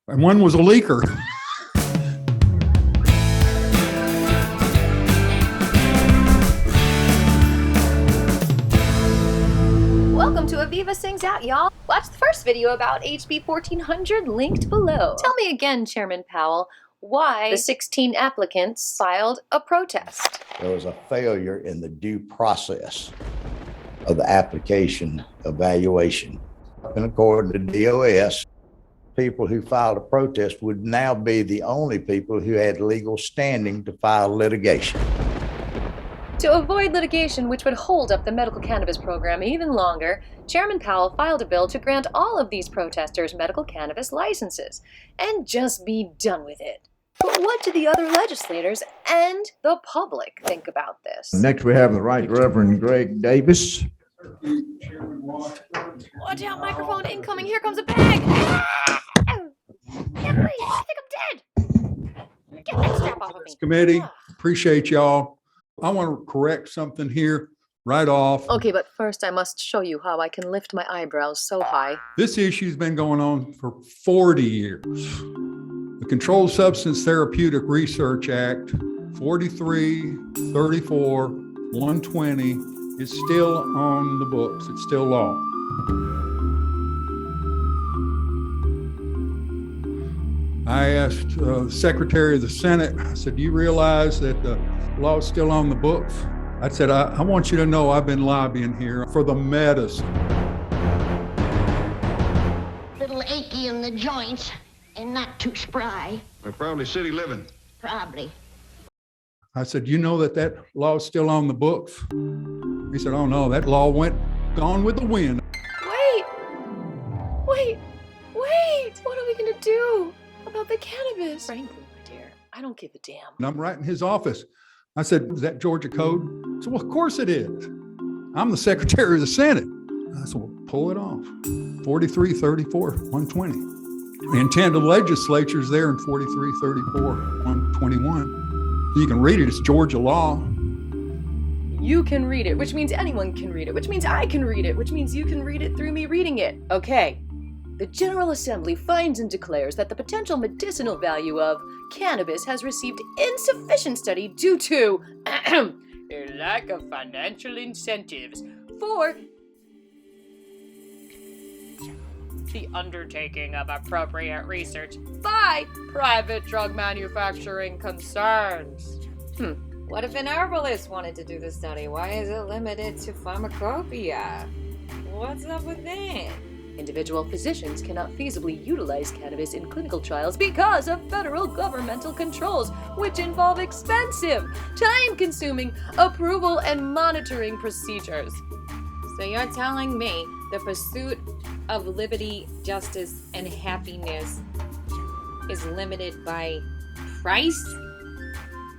and one was a leaker. Welcome to Aviva Sings Out, y'all. Watch the first video about HB 1400 linked below. Tell me again, Chairman Powell, why the 16 applicants filed a protest. There was a failure in the due process of the application evaluation. And according to DOS, people who filed a protest would now be the only people who had legal standing to file litigation. To avoid litigation which would hold up the medical cannabis program even longer, Chairman Powell filed a bill to grant all of these protesters medical cannabis licenses and just be done with it. But what do the other legislators and the public think about this? Next, we have the Right Reverend Greg Davis. Watch out, microphone incoming. Here comes a bag. Emily, I think I'm dead. Get that strap off of me. Committee, appreciate y'all. I want to correct something here right off. Okay, but first I must show you how I can lift my eyebrows so high. This issue's been going on for 40 years. The Controlled Substance Therapeutic Research Act 4334 120 is still on the books. It's still law. I asked the Secretary of the Senate, I said, do you realize that the law is still on the books? I said, I want you to know I've been lobbying here for the medicine. Little achy in the joints and not too spry. They're probably city living. Probably. I said, you know that law is still on the books? He said, oh no, that law gone with the wind. Wait! What are we gonna do about the cannabis? Frankly, my dear, I don't give a damn. And I'm right in his office. I said, is that Georgia code? He said, well, of course it is. I'm the Secretary of the Senate. I said, well, pull it off. 4334 120. The intent of the legislature is there in 4334 121. You can read it. It's Georgia law. You can read it, which means anyone can read it, which means I can read it, which means you can read it through me reading it. Okay. The General Assembly finds and declares that the potential medicinal value of cannabis has received insufficient study due to a lack of financial incentives for the undertaking of appropriate research by private drug manufacturing concerns. What if an herbalist wanted to do the study? Why is it limited to pharmacopoeia? What's up with that? Individual physicians cannot feasibly utilize cannabis in clinical trials because of federal governmental controls, which involve expensive, time-consuming approval and monitoring procedures. So you're telling me the pursuit of liberty, justice, and happiness is limited by price?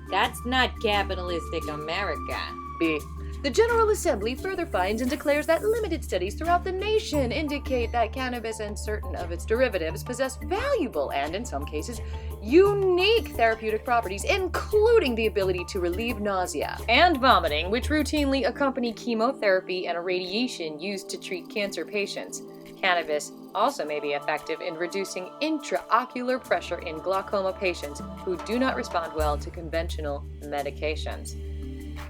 That's not capitalistic America. B. The General Assembly further finds and declares that limited studies throughout the nation indicate that cannabis and certain of its derivatives possess valuable and, in some cases, unique therapeutic properties, including the ability to relieve nausea and vomiting, which routinely accompany chemotherapy and radiation used to treat cancer patients. Cannabis also may be effective in reducing intraocular pressure in glaucoma patients who do not respond well to conventional medications.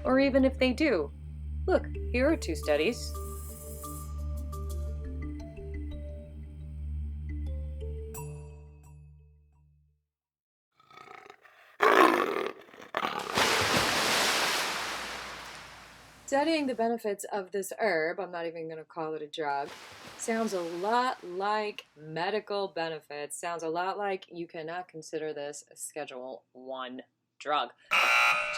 Or even if they do. Look, here are two studies. Studying the benefits of this herb, I'm not even going to call it a drug, sounds a lot like medical benefits. Sounds a lot like you cannot consider this a Schedule 1 drug.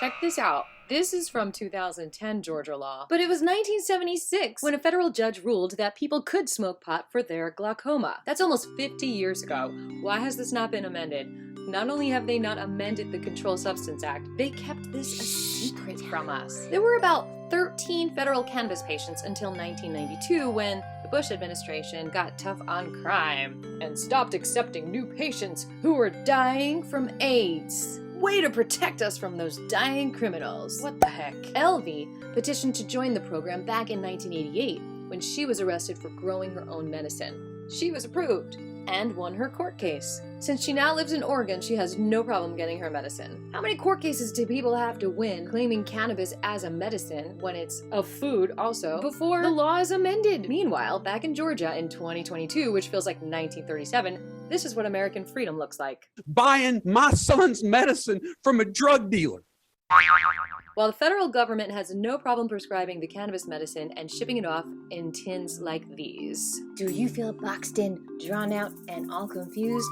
Check this out. This is from 2010 Georgia law, but it was 1976 when a federal judge ruled that people could smoke pot for their glaucoma. That's almost 50 years ago. Why has this not been amended? Not only have they not amended the Controlled Substance Act, they kept this a secret from us. There were about 13 federal cannabis patients until 1992 when the Bush administration got tough on crime and stopped accepting new patients who were dying from AIDS. Way to protect us from those dying criminals. What the heck? Elvie petitioned to join the program back in 1988 when she was arrested for growing her own medicine. She was approved. and won her court case. Since she now lives in Oregon, she has no problem getting her medicine. How many court cases do people have to win claiming cannabis as a medicine when it's a food also before the law is amended? Meanwhile, back in Georgia in 2022, which feels like 1937, this is what American freedom looks like. Buying my son's medicine from a drug dealer. While the federal government has no problem prescribing the cannabis medicine and shipping it off in tins like these. Do you feel boxed in, drawn out, and all confused?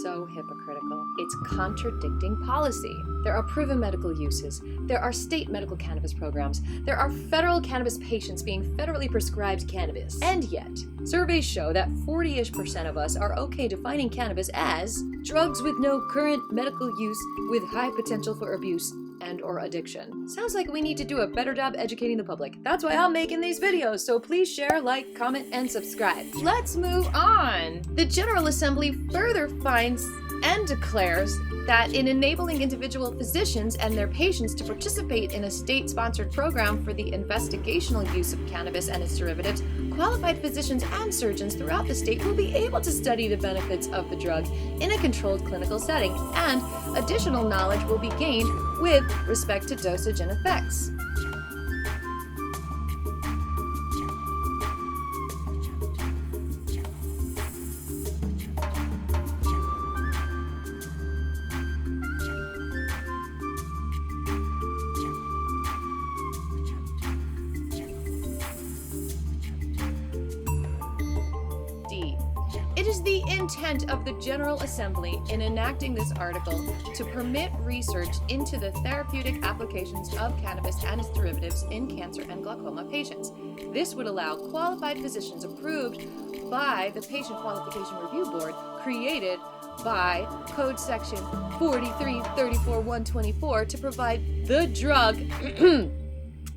So hypocritical. It's contradicting policy. There are proven medical uses. There are state medical cannabis programs. There are federal cannabis patients being federally prescribed cannabis. And yet, surveys show that 40-ish% of us are okay defining cannabis as drugs with no current medical use with high potential for abuse and or addiction. Sounds like we need to do a better job educating the public. That's why I'm making these videos, so please share, like, comment, and subscribe. Let's move on. The General Assembly further finds and declares that in enabling individual physicians and their patients to participate in a state-sponsored program for the investigational use of cannabis and its derivatives, qualified physicians and surgeons throughout the state will be able to study the benefits of the drug in a controlled clinical setting, and additional knowledge will be gained with respect to dosage and effects. It is the intent of the General Assembly in enacting this article to permit research into the therapeutic applications of cannabis and its derivatives in cancer and glaucoma patients. This would allow qualified physicians approved by the Patient Qualification Review Board, created by Code Section 4334-124, to provide the drug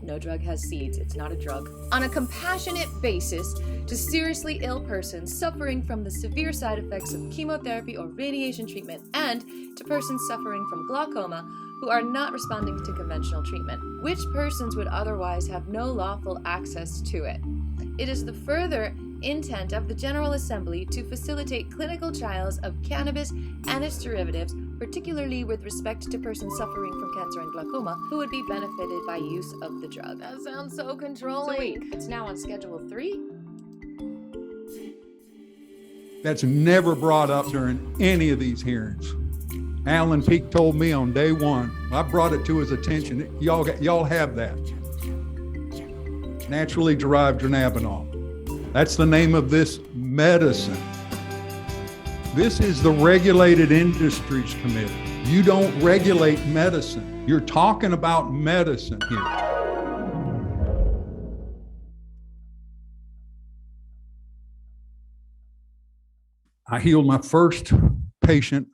no drug has seeds, it's not a drug, on a compassionate basis to seriously ill persons suffering from the severe side effects of chemotherapy or radiation treatment, and to persons suffering from glaucoma who are not responding to conventional treatment, which persons would otherwise have no lawful access to it. It is the further intent of the General Assembly to facilitate clinical trials of cannabis and its derivatives, particularly with respect to persons suffering from cancer and glaucoma who would be benefited by use of the drug. That sounds so controlling. So wait, it's now on Schedule 3? That's never brought up during any of these hearings. Alan Peake told me on day one, I brought it to his attention, y'all have that. Naturally derived dronabinol. That's the name of this medicine. This is the Regulated Industries Committee. You don't regulate medicine. You're talking about medicine here. I healed my first patient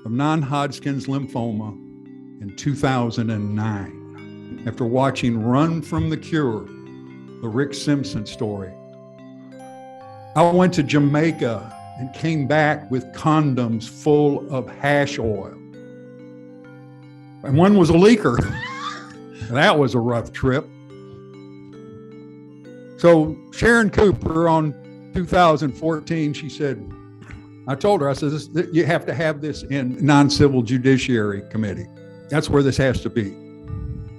of non-Hodgkin's lymphoma in 2009 after watching Run from the Cure, the Rick Simpson story. I went to Jamaica and came back with condoms full of hash oil. And one was a leaker. That was a rough trip. So Sharon Cooper on 2014, she said, I told her, I said, you have to have this in non-civil judiciary committee. That's where this has to be.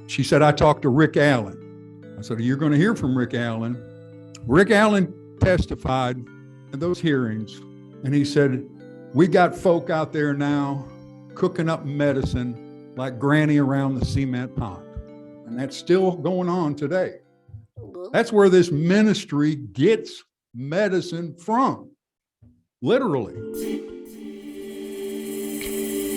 She said, I talked to Rick Allen. I said, you're going to hear from Rick Allen. Rick Allen testified at those hearings, and he said, we got folk out there now cooking up medicine like Granny around the cement pond. And that's still going on today. That's where this ministry gets medicine from, literally.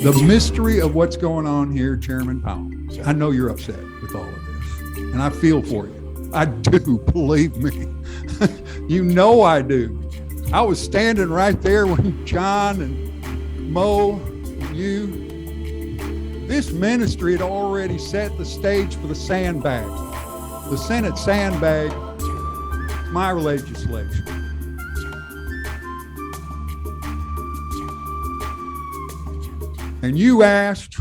The mystery of what's going on here, Chairman Powell, I know you're upset with all of this, and I feel for you. I do, believe me. You know I do. I was standing right there when John and Mo and you, this ministry had already set the stage for the sandbag. The Senate sandbag, my legislation. And you asked,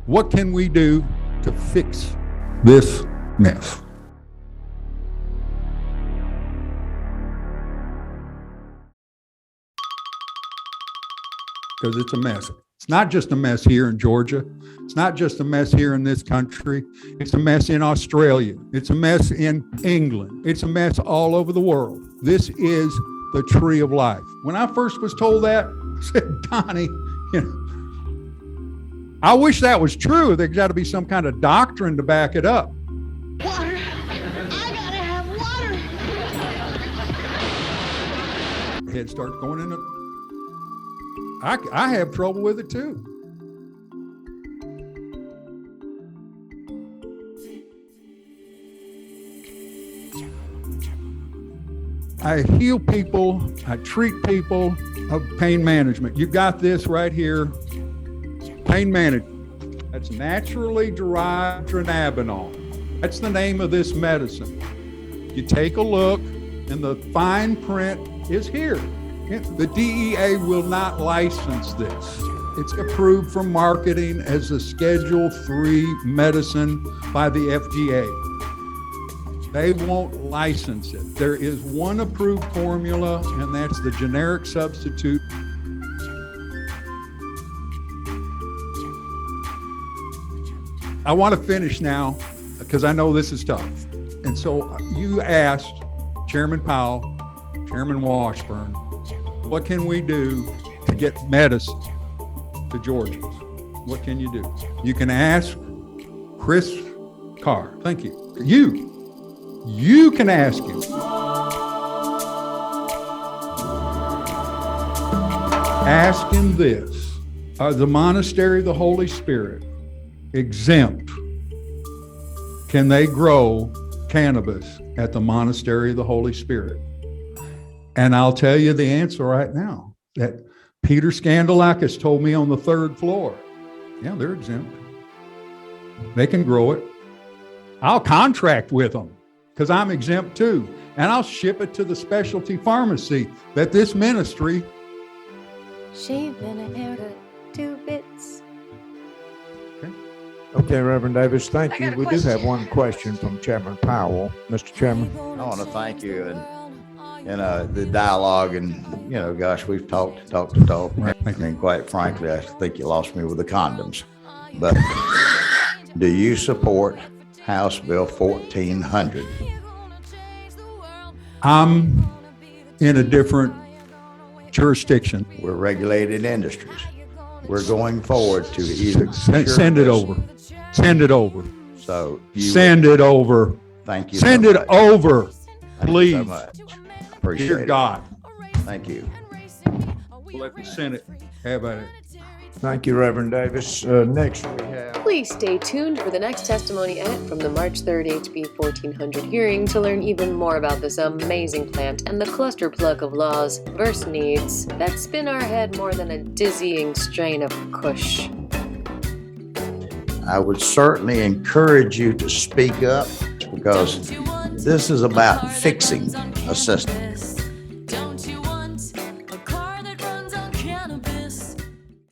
what can we do to fix this mess? because it's a mess. It's not just a mess here in Georgia. It's not just a mess here in this country. It's a mess in Australia. It's a mess in England. It's a mess all over the world. This is the tree of life. When I first was told that, I said, Donnie, I wish that was true. There's got to be some kind of doctrine to back it up. Water. I gotta have water. Head starts going in. I have trouble with it too. I heal people, I treat people of pain management. You got this right here. Pain management. That's naturally derived dronabinol. That's the name of this medicine. You take a look and the fine print is here. The DEA will not license this. It's approved for marketing as a Schedule III medicine by the FDA. They won't license it. There is one approved formula, and that's the generic substitute. I want to finish now because I know this is tough. And so you asked Chairman Powell, Chairman Washburn, what can we do to get medicine to Georgians? What can you do? You can ask Chris Carr. Thank you. You can ask him. Ask him this. Are the monastery of the Holy Spirit exempt? Can they grow cannabis at the monastery of the Holy Spirit? And I'll tell you the answer right now. That Peter Skandalakis told me on the 3rd floor. Yeah, they're exempt. They can grow it. I'll contract with them because I'm exempt too. And I'll ship it to the specialty pharmacy that this ministry. Shaving a haircut, 2 bits. Okay, Reverend Davis, thank I you. got a We do question. have one question from Chairman Powell. Mr. Chairman. I want to thank you and the dialogue and, gosh, we've talked. I mean, quite frankly, I think you lost me with the condoms. But do you support House Bill 1400? I'm in a different jurisdiction. We're regulated industries. We're going forward to either. Send it over. Send it over. So Send it over. Thank you. Send so it much. over, Thank please. you so much. Appreciate Dear it. God, Thank you. let the Senate have at it. Thank you, Reverend Davis. Next we have. Please stay tuned for the next testimony edit from the March 3rd HB 1400 hearing to learn even more about this amazing plant and the cluster plug of laws versus needs that spin our head more than a dizzying strain of Kush. I would certainly encourage you to speak up because this is about fixing a system.